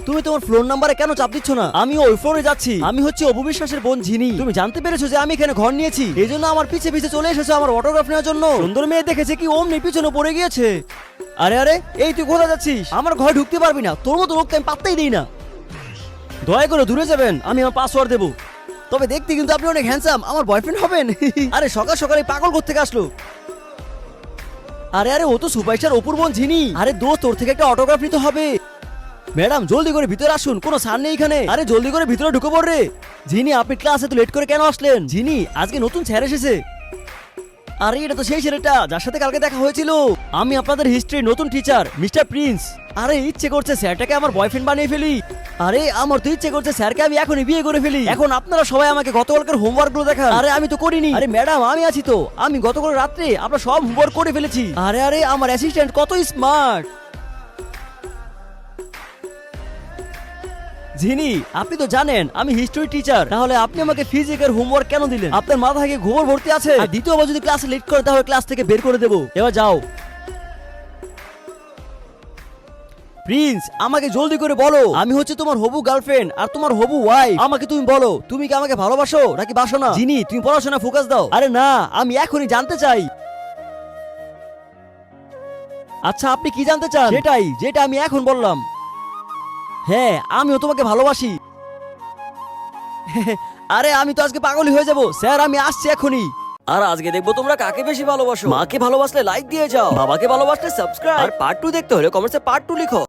তুমি তোমার ফ্লোর নাম্বারে কেন চাপ দিচ্ছ না? আমি ওই ফ্লোরে যাচ্ছি। আমি হচ্ছে অপু বিশ্বাসের বোন ঝিনি। তুমি জানতে পেরেছো যে আমি এখানে ঘর নিয়েছি, এই জন্য আমার পিছে পিছে চলে এসেছো আমার অটোগ্রাফ নেওয়ার জন্য। সুন্দর মেয়ে দেখেছে কি ওমনি পিছনে পড়ে গিয়েছে। আরে আরে, এই তুই কোথায় যাচ্ছিস? আমার ঘরে ঢুকতে পারবি না, তোর মতো লোককে আমি পাত্তাই দিই না। দয়া করে দূরে যাবেন, আমি আমার পাসওয়ার্ড দেবো। তবে দেখতে কিন্তু আপনি অনেক হ্যান্ডসাম, আমার বয়ফ্রেন্ড হবেন। আরে সকাল সকালে পাগল কোত্থেকে আসলো? আরে আরে, ও তো সুপারস্টার অপুর বোন ঝিনি। আরে দোস্ত, তোর থেকে একটা অটোগ্রাফ নিতে হবে। ম্যাডাম জলদি করে ভিতরে আসুন, কোনো স্যার নেই এখানে। আরে জলদি করে ভিতরে ঢুকে পড় রে। জিনি, আপনি ক্লাসে তো লেট করে কেন আসলেন? জিনি, আজকে নতুন স্যার এসেছে। আরে এটা তো সেই ছেলেটা যার সাথে কালকে দেখা হয়েছিল। আমি আপনাদের হিস্ট্রির নতুন টিচার মিস্টার প্রিন্স। আরে ইচ্ছে করছে স্যারটাকে আমার বয়ফ্রেন্ড বানিয়ে ফেলি। আরে আমার তো ইচ্ছে করছে স্যারকে আমি এখনই বিয়ে করে ফেলি। এখন আপনারা সবাই আমাকে গতকালকের হোমওয়ার্ক গুলো দেখান। আরে আমি তো করিনি। আরে ম্যাডাম আমি আছি তো, আমি গতকাল রাত্রে আপনার সব হোমওয়ার্ক করে ফেলেছি। আরে আরে, আমার অ্যাসিস্ট্যান্ট কত স্মার্ট। জিনি, আপনি তো জানেন আমি হিস্ট্রি টিচার, তাহলে আপনি আমাকে ফিজিক্যাল হোমওয়ার্ক কেন দিলেন? আপনার মাথায় কি গোবর ভর্তি আছে? আর দ্বিতীয়বার যদি ক্লাসে লেট করে তাহলে ক্লাস থেকে বের করে দেবো। এবার যাও। প্রিন্স, আমাকে জলদি করে বলো, আমি হচ্ছে তোমার হবু গার্লফ্রেন্ড আর তোমার হবু ওয়াইফ। আমাকে তুমি বলো, তুমি কি আমাকে ভালোবাসো নাকি বাসো না? জিনি, তুমি পড়াশোনা ফোকাস দাও। আরে না, আমি এখনই জানতে চাই। আচ্ছা আপনি কি জানতে চান? সেটাই, যেটা আমি এখন বললাম। হ্যাঁ, আমিও তোমাকে ভালোবাসি। আরে আমি তো আজকে পাগলই হয়ে যাব স্যার, আমি আসছি এখনই। আর আজকে দেখবো তোমরা কাকে বেশি ভালোবাসো। মাকে ভালোবাসলে লাইক দিয়ে যাও, বাবাকে ভালোবাসলে সাবস্ক্রাইব, আর পার্ট 2 দেখতে হলে কমেন্টসে পার্ট 2 লিখো।